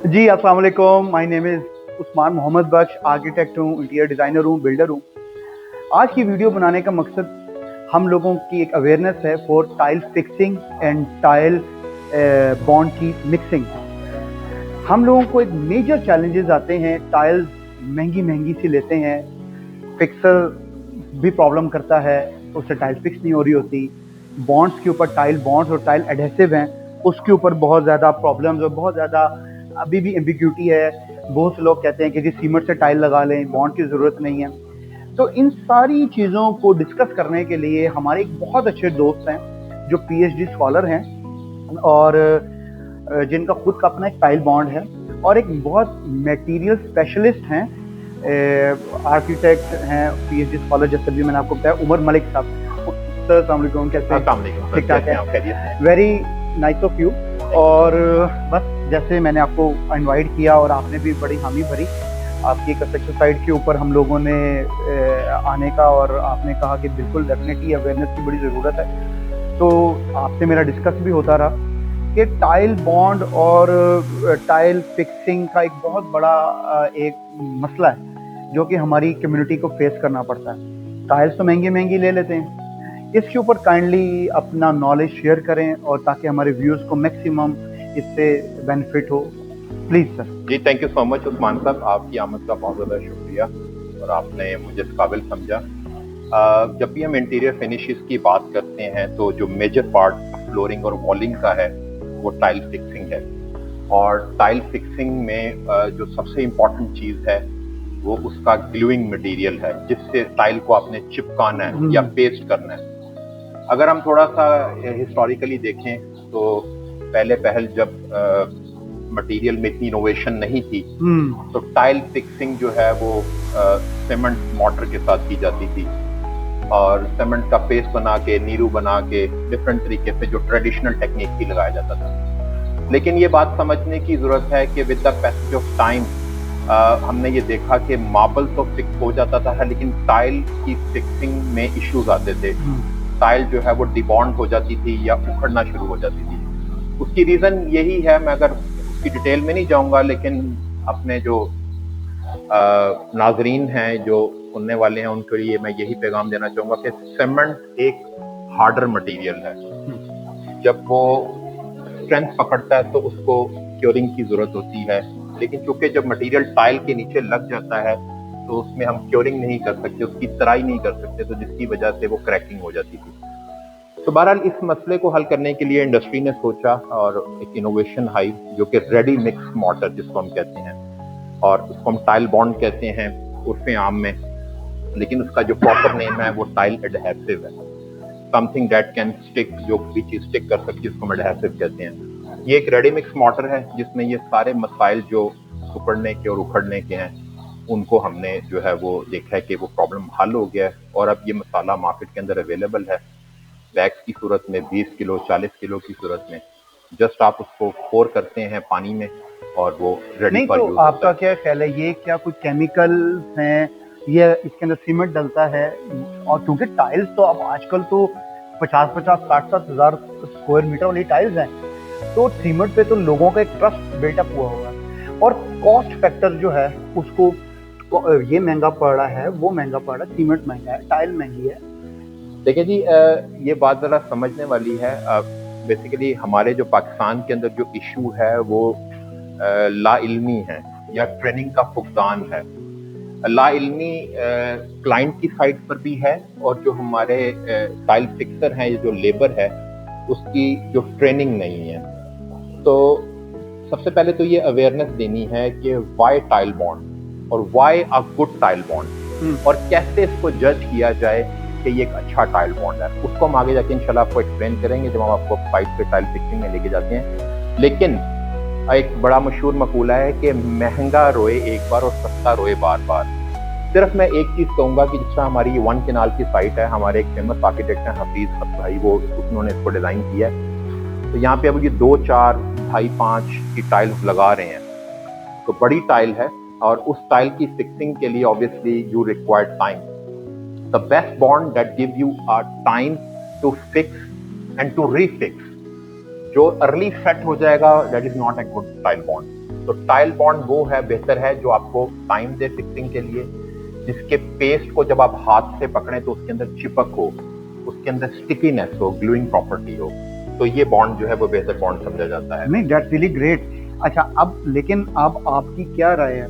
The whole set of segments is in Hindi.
जी, अस्सलाम वालेकुम। My name is Usman Mohammad Bakhsh, architect हूँ, इंटीरियर डिज़ाइनर हूँ, बिल्डर हूँ। आज की वीडियो बनाने का मकसद हम लोगों की एक अवेयरनेस है for tile fixing and tile bond की मिक्सिंग। हम लोगों को एक मेजर चैलेंजेस आते हैं, टाइल्स महंगी सी लेते हैं, फिक्सर भी प्रॉब्लम करता है, उससे टाइल फिक्स नहीं हो रही होती। बॉन्ड्स के ऊपर टाइल बॉन्ड्स और टाइल एडहेसिव हैं, उसके ऊपर बहुत ज़्यादा प्रॉब्लम्स और बहुत ज़्यादा अभी भी एम्बिग्यूटी है। बहुत से लोग कहते हैं कि जी सीमेंट से टाइल लगा लें, बॉन्ड की ज़रूरत नहीं है। तो इन सारी चीज़ों को डिस्कस करने के लिए हमारे एक बहुत अच्छे दोस्त हैं जो पीएचडी स्कॉलर हैं और जिनका खुद का अपना एक टाइल बॉन्ड है, और एक बहुत मटेरियल स्पेशलिस्ट हैं, आर्किटेक्ट हैं, पीएचडी स्कॉलर, जैसे भी मैंने आपको बताया, उमर मलिक साहब। सर अस्सलाम वालेकुम, कैसे हैं? ठीक ठाक है, वेरी नाइस ऑफ यू। और बस जैसे मैंने आपको इनवाइट किया और आपने भी बड़ी हामी भरी, आपकी कंस्ट्रक्शन साइट के ऊपर हम लोगों ने आने का, और आपने कहा कि बिल्कुल डेफिनेटली अवेयरनेस की बड़ी ज़रूरत है। तो आपसे मेरा डिस्कस भी होता रहा कि टाइल बॉन्ड और टाइल फिक्सिंग का एक बहुत बड़ा एक मसला है जो कि हमारी कम्युनिटी को फेस करना पड़ता है। टाइल्स तो महंगी ले लेते हैं, इसके ऊपर काइंडली अपना नॉलेज शेयर करें और ताकि हमारे व्यूअर्स को मैक्सिमम इससे बेनिफिट हो, प्लीज़ सर। जी, thank you so much Usman साहब, आपकी आमद का बहुत ज़्यादा शुक्रिया और आपने मुझे इस काबिल समझा। जब भी हम इंटीरियर फिनिशेस की बात करते हैं तो जो मेजर पार्ट फ्लोरिंग और वॉलिंग का है वो टाइल फिक्सिंग है, और टाइल फिक्सिंग में जो सबसे इम्पॉर्टेंट चीज़ है वो उसका ग्लूइंग मटेरियल है, जिससे टाइल को आपने चिपकाना है या पेस्ट करना है। अगर हम थोड़ा सा हिस्टोरिकली देखें तो पहल जब मटेरियल में इतनी इनोवेशन नहीं थी तो टाइल फिक्सिंग जो है वो सीमेंट मोटर के साथ की जाती थी, और सीमेंट का पेस्ट बना के, नीरू बना के, डिफरेंट तरीके से जो ट्रेडिशनल टेक्निक ही लगाया जाता था। लेकिन ये बात समझने की जरूरत है कि with the passage of time हमने ये देखा कि मार्बल तो फिक्स हो जाता था, लेकिन टाइल की फिक्सिंग में इश्यूज आते थे। टाइल जो है वो डिबॉन्ड हो जाती थी या उखड़ना शुरू हो जाती थी। उसकी रीजन यही है, मैं अगर उसकी डिटेल में नहीं जाऊंगा, लेकिन अपने जो नाजरीन हैं, जो सुनने वाले हैं, उनके लिए मैं यही पैगाम देना चाहूंगा कि सीमेंट एक हार्डर मटेरियल है। जब वो स्ट्रेंथ पकड़ता है तो उसको क्योरिंग की जरूरत होती है, लेकिन चूंकि जब मटेरियल टाइल के नीचे लग जाता है तो उसमें हम क्योरिंग नहीं कर सकते, उसकी तराई नहीं कर सकते, तो जिसकी वजह से वो क्रैकिंग हो जाती थी। तो बहरहाल इस मसले को हल करने के लिए इंडस्ट्री ने सोचा और एक इनोवेशन आई जो कि रेडी मिक्स मोर्टर जिसको हम कहते हैं, और उसको हम टाइल बॉन्ड कहते हैं उर्फे आम में, लेकिन उसका जो प्रॉपर नेम है वो टाइल एडहेसिव है। समथिंग दैट कैन स्टिक, जो भी चीज स्टिक कर सकती है उसको हम एडहेसिव कहते हैं। ये एक रेडी मिक्स मोर्टर है जिसमें ये सारे मसाइल जो उखड़ने के और उखड़ने के हैं उनको हमने जो है वो देखा है कि वो प्रॉब्लम हल हो गया है, और अब ये मसाला मार्केट के अंदर अवेलेबल है बैग्स की सूरत में, 20 किलो 40 किलो की सूरत में। जस्ट आप उसको पोर करते हैं पानी में और वो रेडी फॉर यूज होता है। आपका क्या ख्याल है, ये क्या कुछ केमिकल्स हैं, ये इसके अंदर सीमेंट डलता है? और क्योंकि टाइल्स तो अब आजकल तो 50-50 60-60 हज़ार स्क्वायर मीटर वाली टाइल्स हैं, तो सीमेंट पे तो लोगों का एक ट्रस्ट बिल्टअप हुआ होगा, और कॉस्ट फैक्टर जो है उसको ये महंगा पड़ रहा है, वो महंगा पड़ रहा है, सीमेंट महंगा है, टाइल महंगी है। देखिए जी, ये बात जरा समझने वाली है। बेसिकली हमारे जो पाकिस्तान के अंदर जो इशू है वो लाइल्मी है या ट्रेनिंग का फुकदान है। लाइल्मी क्लाइंट की साइड पर भी है, और जो हमारे टाइल फिक्सर हैं, जो लेबर है, उसकी जो ट्रेनिंग नहीं है। तो सबसे पहले तो ये अवेयरनेस देनी है कि वाई टाइल बॉन्ड और why a good tile bond, और कैसे इसको जज किया जाए कि ये एक अच्छा टाइल बॉन्ड है। उसको हम आगे जाके इंशाल्लाह आपको एक्सप्लेन करेंगे जब हम आपको साइट पे टाइल फिक्सिंग में लेके जाते हैं। लेकिन एक बड़ा मशहूर मकूला है कि महंगा रोए एक बार और सस्ता रोए बार बार। सिर्फ मैं एक चीज कहूंगा कि जिस तरह हमारी वन केनाल की साइट है, हमारे एक फेमस आर्किटेक्ट हैं हफीज भाई, वो उन्होंने इसको डिजाइन किया है। तो यहाँ पे अब ये 2, 4, 2.5, 5 की टाइल्स लगा रहे हैं, तो बड़ी टाइल है, और उस टाइल की फिक्सिंग के लिए obviously you required time. The best bond that give you a time to fix and to refix, जो अर्ली सेट हो जाएगा, that is not a good tile bond. तो टाइल बॉन्ड वो है, बेहतर है जो आपको टाइम दे फिक्सिंग के लिए, जिसके पेस्ट को जब आप हाथ से पकड़ें तो उसके अंदर चिपक हो, उसके अंदर स्टिकीनेस हो, ग्लूइंग प्रॉपर्टी हो, तो ये बॉन्ड जो है वो बेहतर बॉन्ड समझा जाता है। नहीं, दैट्स रियली ग्रेट। अच्छा, अब लेकिन अब आपकी क्या राय है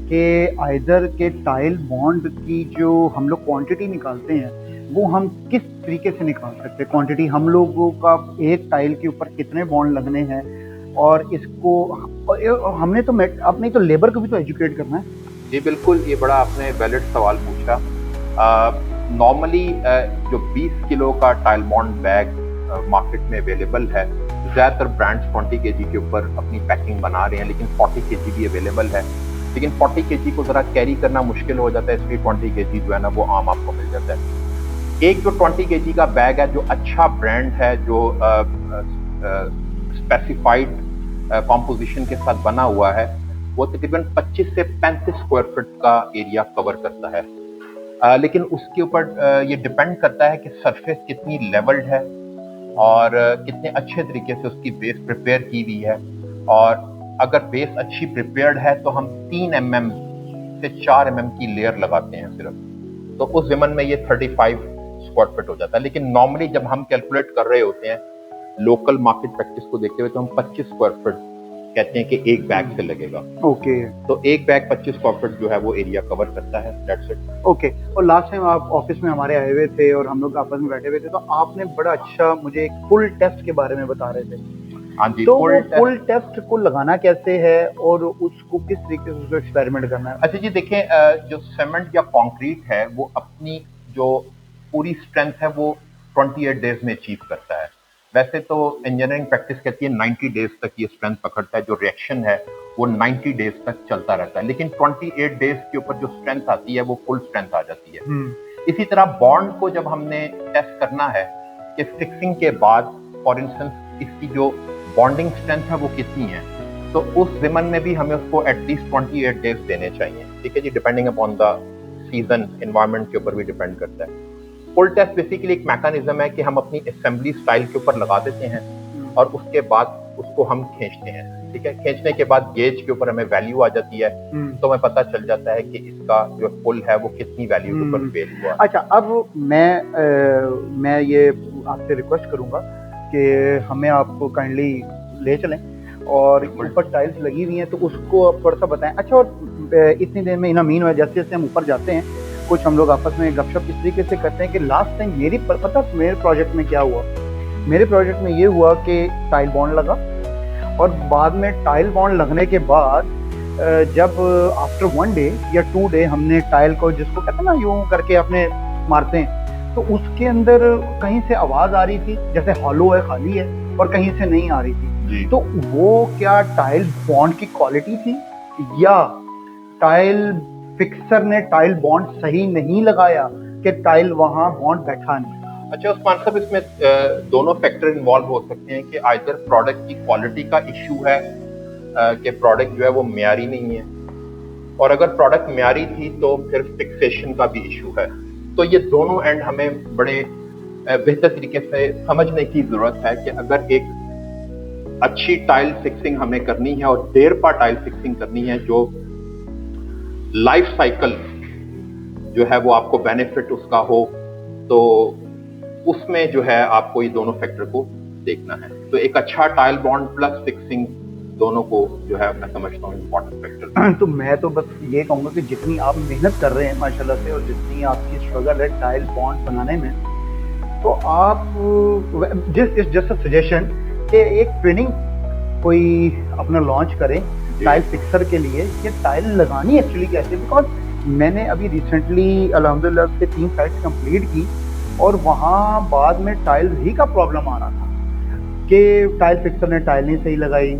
कि आइदर के टाइल बॉन्ड की जो हम लोग क्वांटिटी निकालते हैं वो हम किस तरीके से निकाल सकते हैं? क्वांटिटी हम लोगों का एक टाइल के ऊपर कितने बॉन्ड लगने हैं, और इसको हमने तो अपने तो लेबर को भी तो एजुकेट करना है। जी बिल्कुल, ये बड़ा आपने वैलिड सवाल पूछा। नॉर्मली जो 20 किलो का टाइल बॉन्ड बैग मार्केट में अवेलेबल है, ज़्यादातर ब्रांड्स 20 केजी के ऊपर अपनी पैकिंग बना रहे हैं, लेकिन 40 केजी भी अवेलेबल है। लेकिन 40 केजी को ज़रा कैरी करना मुश्किल हो जाता है, इसलिए 20 केजी जो है ना वो आम आपको मिल जाता है। एक जो 20 केजी का बैग है, जो अच्छा ब्रांड है, जो स्पेसिफाइड कॉम्पोजिशन के साथ बना हुआ है, वो तकरीबन 25 से 35 स्क्वायर फीट का एरिया कवर करता है। लेकिन उसके ऊपर ये डिपेंड करता है कि सरफेस कितनी लेवल्ड है और कितने अच्छे तरीके से उसकी बेस प्रिपेयर की हुई है। और अगर बेस अच्छी प्रिपेयर्ड है तो हम 3 mm से 4 mm की लेयर लगाते हैं सिर्फ, तो उस ज़मन में ये 35 स्क्वायर फीट हो जाता है। लेकिन नॉर्मली जब हम कैलकुलेट कर रहे होते हैं लोकल मार्केट प्रैक्टिस को देखते हुए, तो हम 25 स्क्वायर फीट कहते हैं कि एक बैग से लगेगा। ओके, तो एक बैग 25 स्क्वायर फीट जो है वो एरिया कवर करता है। That's it. ओके। और लास्ट टाइम आप ऑफिस में हमारे आए हुए थे और हम लोग आपस में बैठे हुए थे, तो आपने बड़ा अच्छा मुझे एक फुल टेस्ट के बारे में बता रहे थे। हाँ जी, तो फुल टेस्ट को लगाना कैसे है और उसको किस तरीके से उसको एक्सपेरिमेंट करना है? अच्छा जी, देखें, जो सीमेंट या कंक्रीट है वो अपनी जो पूरी स्ट्रेंथ है वो 28 डेज में अचीव करता है। वैसे तो इंजीनियरिंग प्रैक्टिस कहती है 90 डेज तक ये स्ट्रेंथ पकड़ता है, जो रिएक्शन है वो 90 डेज तक चलता रहता है। लेकिन 28 डेज के ऊपर जो स्ट्रेंथ आती है वो फुल स्ट्रेंथ आ जाती है। इसी तरह बॉन्ड को जब हमने टेस्ट करना है कि फिक्सिंग के बाद फॉर इंस्टेंस इसकी जो बॉन्डिंग स्ट्रेंथ है वो कितनी है, तो उस ज़मन में भी हमें उसको एटलीस्ट 28 डेज देने चाहिए। ठीक है जी, depending upon the season, environment के ऊपर भी डिपेंड करता है। फुल टेस्ट बेसिकली एक मैकेनिज्म है कि हम अपनी असेंबली स्टाइल के ऊपर लगा देते हैं और उसके बाद उसको हम खींचते हैं। ठीक है, खींचने के बाद गेज के ऊपर हमें वैल्यू आ जाती है, तो हमें पता चल जाता है कि इसका जो फुल है वो कितनी वैल्यू के ऊपर फेल हुआ। अच्छा, अब मैं ये आपसे रिक्वेस्ट करूंगा कि हमें आपको काइंडली ले चलें और ऊपर टाइल्स लगी हुई हैं तो उसको आप थोड़ा सा बताएं। अच्छा, और इतनी देर में इन मीन है जैसे जैसे हम ऊपर जाते हैं कुछ हम लोग आपस में गपशप इस तरीके से करते हैं कि लास्ट टाइम मेरे प्रोजेक्ट में क्या हुआ। मेरे प्रोजेक्ट में ये हुआ कि टाइल बॉन्ड लगा और बाद में टाइल बॉन्ड लगने के बाद जब आफ्टर 1 डे या 2 डे हमने टाइल को, जिसको कहते हैं ना यूं करके अपने मारते हैं, तो उसके अंदर कहीं से आवाज आ रही थी जैसे हॉलो है, खाली है, और कहीं से नहीं आ रही थी। तो वो क्या टाइल बॉन्ड की क्वालिटी थी या टाइल फिक्सर ने टाइल बॉन्ड सही नहीं लगाया कि टाइल वहां बॉन्ड बैठा नहीं? अच्छा उस्मान साहब, इसमें दोनों फैक्टर इन्वॉल्व हो सकते हैं कि आइदर प्रोडक्ट की क्वालिटी का इश्यू है कि प्रोडक्ट जो है वो म्यारी नहीं है, और अगर प्रोडक्ट म्यारी थी तो फिर फिक्सेशन का भी इश्यू है। तो ये दोनों एंड हमें बड़े बेहतर तरीके से समझने की जरूरत है कि अगर एक अच्छी टाइल फिक्सिंग हमें करनी है और देर पर टाइल फिक्सिंग करनी है, जो लाइफ साइकिल जो है वो आपको बेनिफिट उसका हो, तो उसमें जो है आपको ये दोनों फैक्टर को देखना है। तो एक अच्छा टाइल बॉन्ड प्लस फिक्सिंग दोनों को जो है मैं समझता हूँ इम्पोर्टेंट फैक्टर। तो मैं तो बस ये कहूँगा कि जितनी आप मेहनत कर रहे हैं माशाल्लाह से और जितनी आपकी स्ट्रगल है टाइल बॉन्ड बनाने में, तो आप जस्ट सजेशन कि एक ट्रेनिंग कोई अपना लॉन्च करें टाइल फिक्सर के लिए, ये टाइल लगानी एक्चुअली कैसे। बिकॉज मैंने अभी रिसेंटली अल्हम्दुलिल्लाह से 3 साइट्स कंप्लीट की और वहाँ बाद में टाइल ही का प्रॉब्लम आ रहा था कि टाइल फिक्सर ने टाइल नहीं सही लगाई,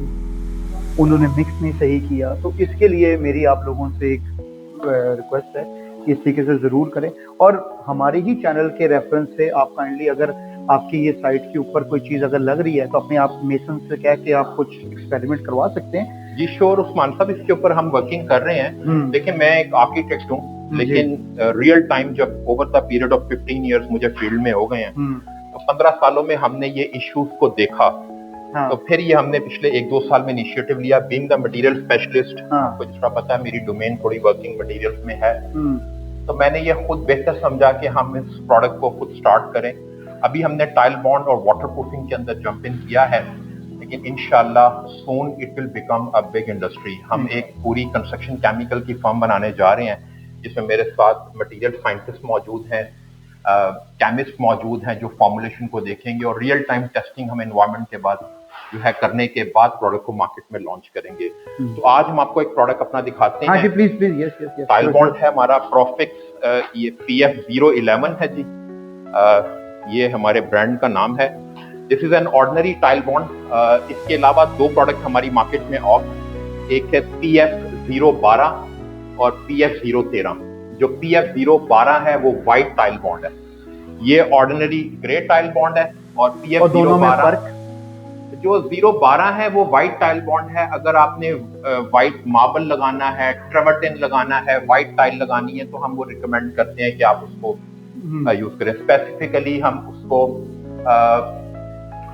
उन्होंने मिक्स नहीं सही किया। तो इसके लिए मेरी आप लोगों से एक रिक्वेस्ट है कि इस तरीके से ज़रूर करें, और हमारे ही चैनल के रेफरेंस से आप काइंडली अगर आपकी ये साइट के ऊपर कोई चीज़ अगर लग रही है तो अपने आप मेसन से कह के आप कुछ एक्सपेरिमेंट करवा सकते हैं। जी श्योर उस्मान साहब, इसके ऊपर हम वर्किंग कर रहे हैं। देखिए मैं एक आर्किटेक्ट हूँ, लेकिन रियल टाइम जब over the period of 15 years मुझे फील्ड में हो गए हैं, तो 15 सालों में हमने ये इश्यूज को देखा हाँ। तो फिर ये हमने पिछले 1-2 साल में इनिशिएटिव लिया, बीइंग द मटेरियल स्पेशलिस्ट। हाँ। आपको जिस तरह पता है मेरी डोमेन थोड़ी वर्किंग मटेरियल्स में है, तो मैंने ये खुद बेहतर समझा कि हम इस प्रोडक्ट को खुद स्टार्ट करें। अभी हमने टाइल बॉन्ड और वाटरप्रूफिंग के अंदर जंप इन किया है, लेकिन इंशाल्लाह soon it will become a big industry. हम एक पूरी कंस्ट्रक्शन केमिकल की फर्म बनाने जा रहे हैं, जिसमें मेरे साथ मटेरियल साइंटिस्ट मौजूद हैं, केमिस्ट मौजूद हैं जो फॉर्मुलेशन को देखेंगे और रियल टाइम टेस्टिंग हम एनवायरनमेंट के बाद जो है करने के बाद प्रोडक्ट को मार्केट में लॉन्च करेंगे। तो आज हम आपको एक प्रोडक्ट अपना दिखाते हैं। हाँ जी, please please. Yes yes yes. Tile bond है हमारा प्रोफिक्स, ये PF011 है जी। ये हमारे ब्रांड का नाम है। This is an ordinary tile bond. इसके अलावा 2 प्रोडक्ट हमारी मार्केट में और, एक है PF012 और PF013। जो PF012 है वो व्हाइट टाइल बॉन्ड है, ये ऑर्डिनरी ग्रे टाइल बॉन्ड है। और PF012 जो 012 है वो व्हाइट टाइल बॉन्ड है। अगर आपने व्हाइट मार्बल लगाना है, ट्रेवर्टिन लगाना है, व्हाइट टाइल लगानी है, तो हम वो रिकमेंड करते हैं कि आप उसको यूज करें। स्पेसिफिकली हम उसको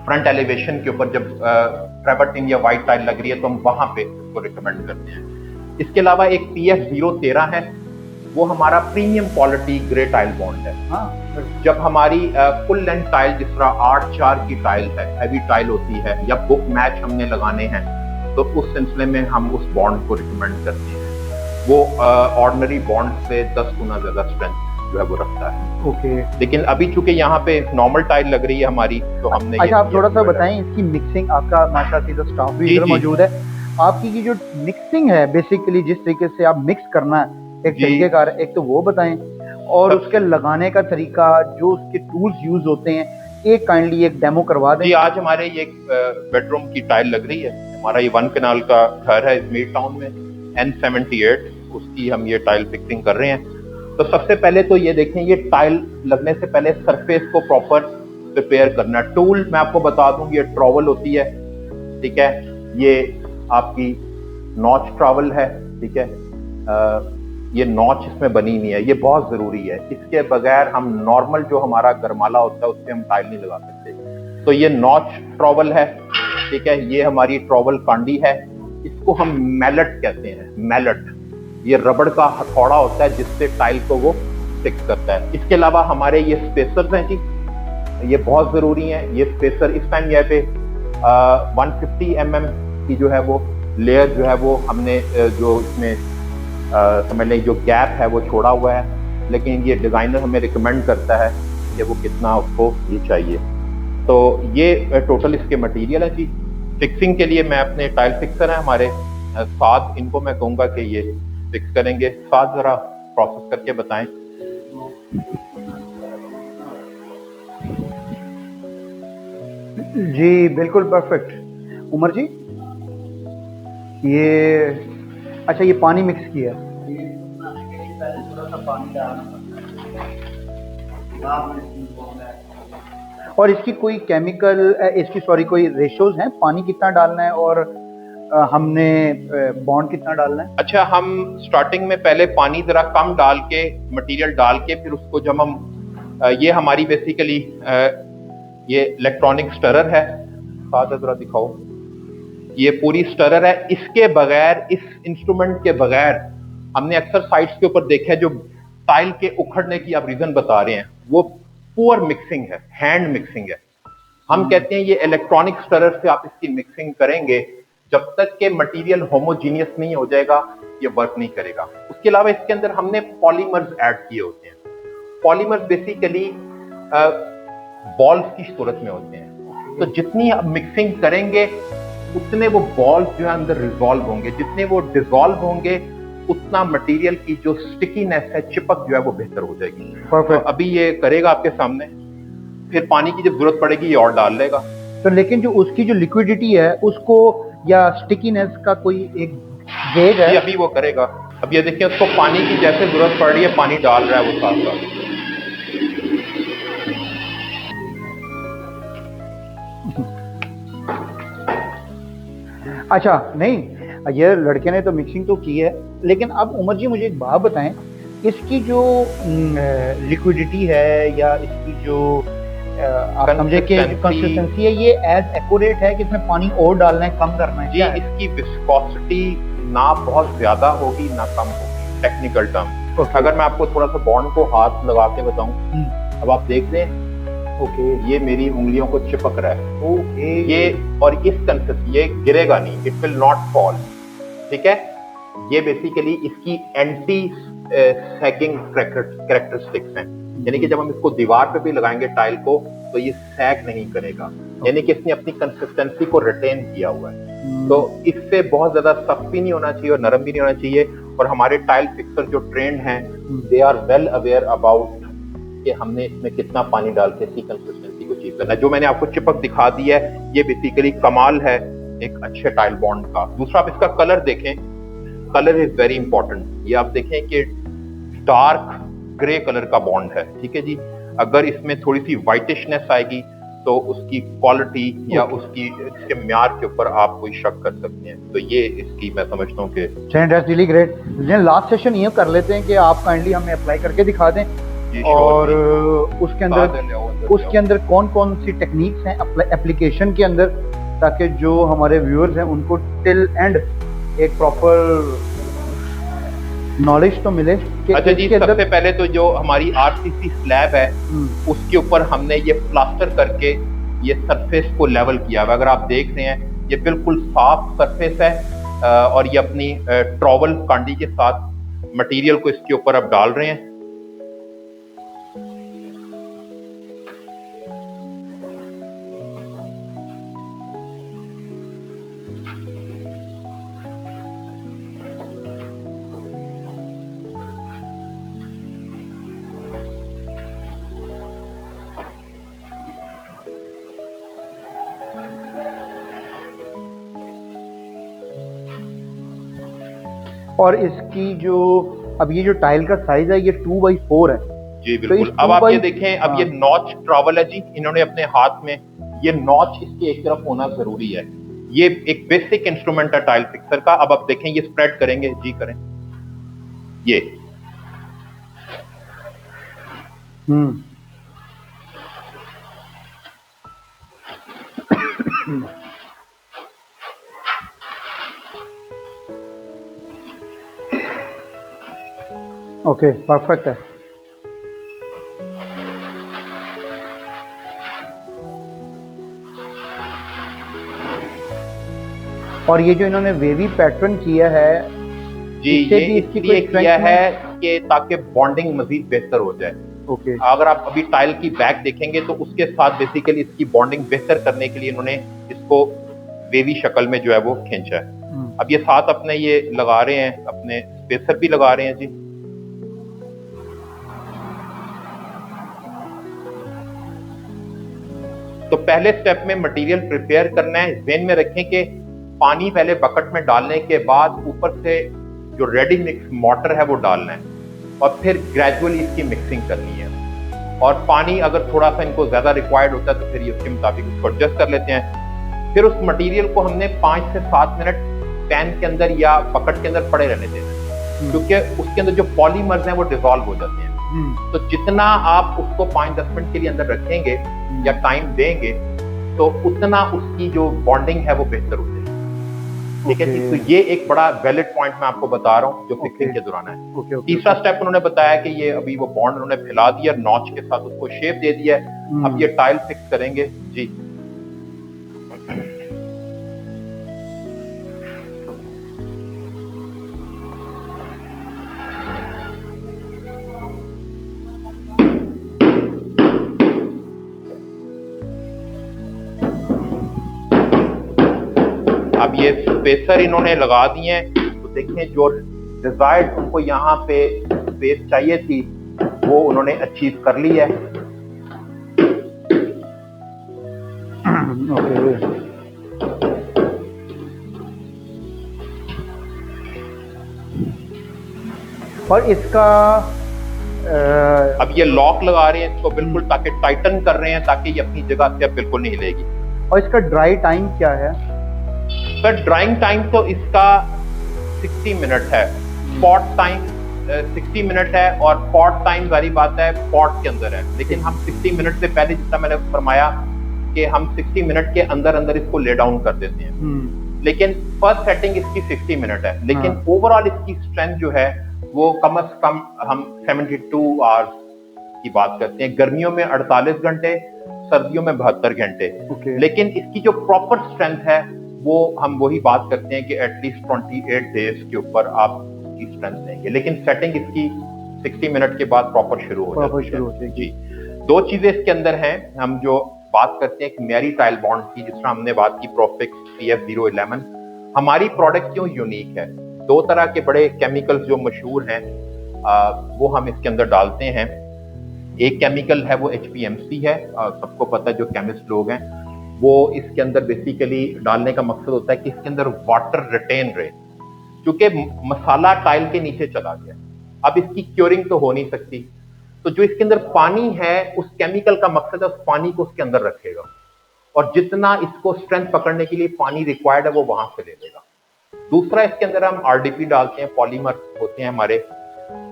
फ्रंट एलिवेशन के ऊपर जब ट्रेवर्टिन या व्हाइट टाइल लग रही है तो हम वहां पे उसको रिकमेंड करते हैं। इसके अलावा एक PF013 है, वो हमारा premium quality grey tile bond है। हाँ। जब हमारी फुल लेंथ टाइल जिस तरह 8-4 की टाइल है, हैवी टाइल होती है, या बुक मैच हमने लगाने हैं, तो उस सिलसिले में हम उस बॉन्ड को रिकमेंड करते हैं। वो ऑर्डिनरी बॉन्ड से 10 गुना ज्यादा स्ट्रेंथ जो है वो रखता है। ओके। लेकिन अभी चूंकि यहाँ पे नॉर्मल टाइल लग रही है हमारी, तो हमने अच्छा, आप थोड़ा सा बताएं इसकी मिक्सिंग। आपका माशाल्लाह से स्टाफ भी इधर मौजूद है। आपकी ये जो मिक्सिंग है, बेसिकली जिस तरीके से आप मिक्स करना है एक तरीकेकार, एक तो वो बताएं, और उसके लगाने का तरीका, जो उसके टूल्स यूज होते हैं, एक काइंडली एक डेमो करवा दें। जी, आज हमारे ये बेडरूम की टाइल लग रही है। हमारा ये 1 कनाल का घर है इजमीर टाउन में, N78, उसकी हम ये टाइल फिक्सिंग कर रहे हैं। तो सबसे पहले तो ये देखें, ये टाइल लगने से पहले सरफेस को प्रॉपर प्रिपेयर करना। टूल मैं आपको बता दूं, ये ट्रॉवल होती है, ठीक है, ये आपकी नॉच ट्रॉवल है, ठीक है। ये नॉच इसमें बनी नहीं है, ये बहुत जरूरी है। इसके बगैर हम नॉर्मल जो हमारा गरमाला होता है उससे हम टाइल नहीं लगा सकते। तो ये नॉच ट्रॉवल है, ठीक है। ये हमारी ट्रॉवल कांडी है, इसको हम मैलेट कहते हैं। मैलेट ये रबड़ का हथौड़ा होता है जिससे टाइल को वो फिक्स करता है। इसके अलावा हमारे ये स्पेसर्स हैं जी, ये बहुत जरूरी हैं। ये स्पेसर इस टाइम यहाँ पे 150 mm की जो है वो लेयर जो है वो हमने जो इसमें समझ लें जो गैप है वो छोड़ा हुआ है, लेकिन ये डिजाइनर हमें रिकमेंड करता है कि वो कितना उसको ये चाहिए। तो ये टोटल इसके मटेरियल है जी। फिक्सिंग के लिए मैं अपने टाइल फिक्सर हैं हमारे साथ, इनको मैं कहूँगा कि ये फिक्स करेंगे। साथ जरा प्रोसेस करके बताएं। जी बिल्कुल परफेक्ट। उमर जी, ये अच्छा, ये पानी मिक्स किया है। और इसकी कोई केमिकल, इसकी सॉरी कोई रेशोज हैं, पानी कितना डालना है और हमने बॉन्ड कितना डालना है? अच्छा, हम स्टार्टिंग में पहले पानी जरा कम डाल के, मटेरियल डाल के, फिर उसको जब हम ये हमारी बेसिकली ये इलेक्ट्रॉनिक स्टरर है, साथ जरा दिखाओ, ये पूरी स्टरर है। इसके बगैर, इस इंस्ट्रूमेंट के बगैर, हमने अक्सर साइट्स के ऊपर देखा है जो टाइल के उखड़ने की आप रीजन बता रहे हैं, वो पुअर मिक्सिंग है, हैंड मिक्सिंग है। हम कहते हैं ये इलेक्ट्रॉनिक स्टरर से आप इसकी मिक्सिंग करेंगे, जब तक के मटेरियल होमोजीनियस नहीं हो जाएगा ये वर्क नहीं करेगा। उसके अलावा इसके अंदर हमने पॉलीमर्स ऐड किए होते हैं। पॉलीमर्स बेसिकली बॉल्स की सूरत में होते हैं। तो जितनी आप मिक्सिंग करेंगे उतने वो बॉल्स जो है अंदर रिजॉल्व होंगे, जितने वो डिजॉल्व होंगे उतना मटेरियल की जो स्टिकीनेस है, चिपक जो है वो बेहतर हो जाएगी। तो अभी ये करेगा आपके सामने, फिर पानी की जब जरूरत पड़ेगी ये और डाल लेगा। तो लेकिन जो उसकी जो लिक्विडिटी है उसको, या स्टिकीनेस का कोई एक गेज है? अभी वो करेगा। अब ये देखिए, उसको पानी की जैसे जरूरत पड़ रही है पानी डाल रहा है वो साथ साथ। अच्छा, नहीं, ये लड़के ने तो मिक्सिंग तो की है, लेकिन अब उमर जी मुझे एक बात बताएं, इसकी जो लिक्विडिटी है या इसकी जो आप समझे कि कंसिस्टेंसी है ये एज एक्यूरेट है कि इसमें पानी और डालना है, कम करना है? जी, इसकी विस्कोसिटी ना बहुत ज्यादा होगी ना कम होगी, टेक्निकल टर्म। अगर मैं आपको थोड़ा सा बॉन्ड को हाथ लगा के बताऊं, अब आप देख रहे हैं ये मेरी उंगलियों को चिपक रहा है। ये और इस कंसिस्टेंसी, ये गिरेगा नहीं, इट विल नॉट फॉल, ठीक है। ये बेसिकली इसकी एंटी सैगिंग कैरेक्टरिस्टिक्स हैं, यानी कि जब हम इसको दीवार पे भी लगाएंगे टाइल को तो ये सैग नहीं करेगा, यानी कि इसने अपनी कंसिस्टेंसी को रिटेन किया हुआ है। तो इससे बहुत ज्यादा सख्त भी नहीं होना चाहिए और नरम भी नहीं होना चाहिए। और हमारे टाइल फिक्सर जो ट्रेंड हैं, they are well aware about कि हमने इसमें कितना पानी डाल के इसकी कंसिस्टेंसी को अचीव करना है। जो मैंने आपको चिपक दिखा दी है, ये बेसिकली कमाल है एक अच्छे टाइल बॉन्ड का। दूसरा, आप इसका कलर देखें, कलर इज वेरी इंपॉर्टेंट। ये आप देखें कि डार्क ग्रे कलर का बॉन्ड है, ठीक है जी। अगर इसमें थोड़ी सी व्हाइटिशनेस आएगी तो उसकी क्वालिटी या उसके म्यार के ऊपर आप कोई शक कर सकते हैं। तो ये इसकी मैं समझता हूँ कि that's really great. Last session ये कर लेते हैं कि आप काइंडली हमें अप्लाई करके दिखा दें और उसके अंदर कौन कौन सी टेक्निक्स हैं एप्लीकेशन के अंदर, ताकि जो हमारे व्यूअर्स हैं उनको टिल एंड एक प्रॉपर नॉलेज तो मिले। अच्छा जी, सबसे पहले तो जो हमारी आरसीसी स्लैब है उसके ऊपर हमने ये प्लास्टर करके ये सरफेस को लेवल किया हुआ। अगर आप देख रहे हैं ये बिल्कुल साफ सरफेस है और ये अपनी ट्रॉवल कांडी के साथ मटेरियल को इसके ऊपर अब डाल रहे हैं। और इसकी जो अब ये जो टाइल का साइज है ये 2x4 है जी बिल्कुल। अब आप ये देखें, अब ये नॉच ट्रैवल है जी, इन्होंने अपने हाथ में ये नॉच इसके एक तरफ होना जरूरी है। ये एक बेसिक इंस्ट्रूमेंट है टाइल फिक्सर का। अब आप देखें ये स्प्रेड करेंगे जी, करें ये ओके, परफेक्ट है। और ये जो इन्होंने वेवी पैटर्न किया है जी, ये इसलिए किया है कि ताकि बॉन्डिंग मजीद बेहतर हो जाए। ओके। अगर आप अभी टाइल की बैक देखेंगे तो उसके साथ बेसिकली इसकी बॉन्डिंग बेहतर करने के लिए इन्होंने इसको वेवी शक्ल में जो है वो खींचा है। अब ये साथ अपने ये लगा रहे हैं, अपने स्पेसर भी लगा रहे हैं जी। तो पहले स्टेप में मटेरियल प्रिपेयर करना है। ज़हन में रखें कि पानी पहले बकेट में डालने के बाद ऊपर से जो रेडी मिक्स मोटर है वो डालना है और फिर ग्रेजुअली इसकी मिक्सिंग करनी है। और पानी अगर थोड़ा सा इनको ज्यादा रिक्वायर्ड होता है तो फिर ये उसके मुताबिक उसको एडजस्ट कर लेते हैं। फिर उस मटेरियल को हमने 5 से 7 मिनट पैन के अंदर या बकेट के अंदर पड़े रहने देना है, क्योंकि उसके अंदर जो पॉलीमर्स हैं वो डिसॉल्व हो जाते हैं। तो जितना आप उसको 5-10 मिनट के लिए अंदर रखेंगे या टाइम देंगे तो उतना उसकी जो बॉन्डिंग है वो बेहतर हो जाएगी। ठीक है जी। तो ये एक बड़ा वैलिड पॉइंट मैं आपको बता रहा हूँ जो फिक्सिंग के दौरान है। तीसरा स्टेप उन्होंने बताया कि ये अभी वो बॉन्ड उन्होंने फैला दिया, नॉच के साथ उसको शेप दे दिया है। अब ये टाइल फिक्स करेंगे जी। अब ये स्पेसर इन्होंने लगा दिए हैं, तो देखें जो डिजायर्ड उनको यहाँ पे स्पेस चाहिए थी वो उन्होंने अचीव कर ली है। और इसका अब ये लॉक लगा रहे हैं इसको बिल्कुल, ताकि टाइटन कर रहे हैं ताकि ये अपनी जगह से अब बिल्कुल नहीं हिलेगी। और इसका ड्राई टाइम क्या है? सर ड्राइंग टाइम तो इसका 60 मिनट है। स्पॉट टाइम 60 मिनट है और पॉट टाइम सारी बात है पॉट के अंदर है, लेकिन हम 60 मिनट से पहले, जितना मैंने फरमाया कि हम 60 मिनट के अंदर अंदर इसको ले डाउन कर देते हैं, लेकिन फर्स्ट सेटिंग इसकी 60 मिनट है, लेकिन ओवरऑल इसकी स्ट्रेंथ जो है वो कम से कम हम 72 आवर्स की बात करते हैं। गर्मियों में 48 घंटे, सर्दियों में 72 घंटे। लेकिन इसकी जो प्रॉपर स्ट्रेंथ है वो हम वही बात करते हैं कि एटलीस्ट 28 डेज के ऊपर आप इसकी स्ट्रेंथ देंगे, लेकिन सेटिंग इसकी 60 मिनट के बाद प्रॉपर शुरू हो जाती है। जी, दो चीजें इसके अंदर हैं। हम जो बात करते हैं मेरी टाइल बॉन्ड की, जिस तरह हमने बात की प्रोफिक्स PF011, हमारी प्रोडक्ट क्यों यूनिक है? दो तरह के बड़े केमिकल्स जो मशहूर हैं वो हम इसके अंदर डालते हैं। एक केमिकल है वो HPMC है, सबको पता है जो केमिस्ट लोग हैं, वो इसके अंदर बेसिकली डालने का मकसद होता है कि इसके अंदर वाटर रिटेन रहे, क्योंकि मसाला टाइल के नीचे चला गया, अब इसकी क्योरिंग तो हो नहीं सकती, तो जो इसके अंदर पानी है उस केमिकल का मकसद है उस पानी को उसके अंदर रखेगा, और जितना इसको स्ट्रेंथ पकड़ने के लिए पानी रिक्वायर्ड है वो वहां से ले लेगा। दूसरा, इसके अंदर हम RDP डालते हैं, पॉलीमर होते हैं हमारे,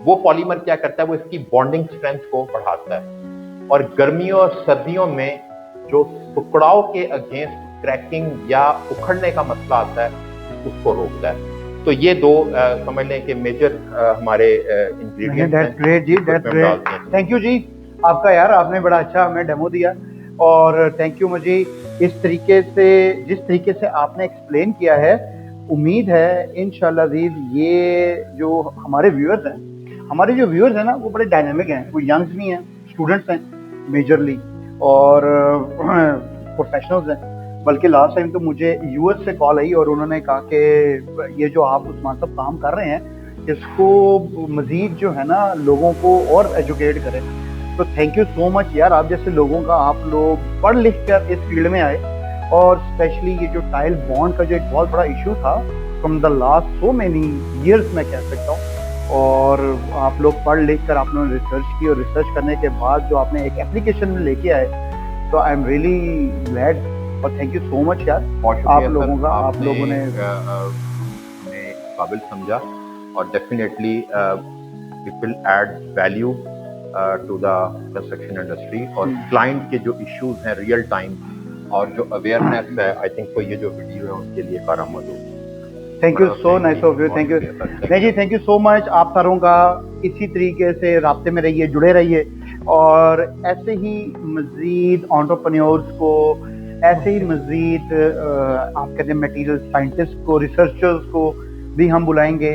वो पॉलीमर क्या करता है, वो इसकी बॉन्डिंग स्ट्रेंथ को बढ़ाता है, और गर्मियों और सर्दियों में जो टुकड़ाव के अगेंस्ट क्रैकिंग या उखड़ने का मसला आता है उसको रोकता है। तो ये दो समझ लें कि मेजर हमारे इंग्रेडिएंट्स हैं। दैट्स ग्रेट जी, दैट्स ग्रेट। थैंक यू जी आपका, यार आपने बड़ा अच्छा हमें डेमो दिया, और थैंक यू मुझे इस तरीके से, जिस तरीके से आपने एक्सप्लेन किया है। उम्मीद है इंशाल्लाह अज़ीज़ ये जो हमारे व्यूअर्स हैं ना, वो बड़े डायनामिक हैं, वो यंग्स भी हैं, स्टूडेंट्स हैं मेजरली, और प्रोफेशनल्स हैं। बल्कि लास्ट टाइम तो मुझे US से कॉल आई और उन्होंने कहा कि ये जो आप उस्मान साहब काम कर रहे हैं इसको मज़ीद जो है ना लोगों को और एजुकेट करें। तो थैंक यू सो मच यार, आप जैसे लोगों का, आप लोग पढ़ लिख कर इस फील्ड में आए, और स्पेशली ये जो टाइल बॉन्ड का जो एक बहुत बड़ा इशू था from the last so many years मैं कह सकता हूँ, और आप लोग पढ़ लिख कर आपने रिसर्च की, और रिसर्च करने के बाद जो आपने एक एप्लीकेशन में लेके आए, तो आई एम रियली ग्लैड, और थैंक यू सो मच यार आप लोगों का, आप लोगों ने काबिल समझा, और definitely it will add value to the construction industry, और क्लाइंट के जो इश्यूज हैं रियल टाइम और जो अवेयरनेस है, आई थिंक तो ये जो वीडियो है उनके लिए कारआमद होगी। Thank you, so nice of you, thank you. नहीं जी, थैंक यू सो मच। आप सारों का इसी तरीके से राब्ते में रहिए, जुड़े रहिए, और ऐसे ही मज़ीद एंटरप्रेन्योर्स को, ऐसे ही मज़ीद आप कहते हैं मटीरियल साइंटिस्ट को, रिसर्चर्स को भी हम बुलाएंगे,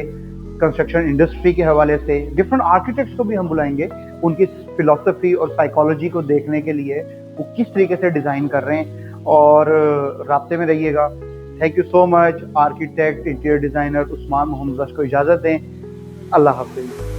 कंस्ट्रक्शन इंडस्ट्री के हवाले से डिफरेंट आर्किटेक्ट्स को भी हम बुलाएंगे, उनकी फिलॉसफी और साइकोलॉजी को देखने के लिए वो किस तरीके से डिज़ाइन कर रहे हैं, और राब्ते में रहिएगा। Thank you so much. Architect, interior designer Usman Mohammad Bakhsh को इजाज़त दें। अल्लाह हाफ़िज़।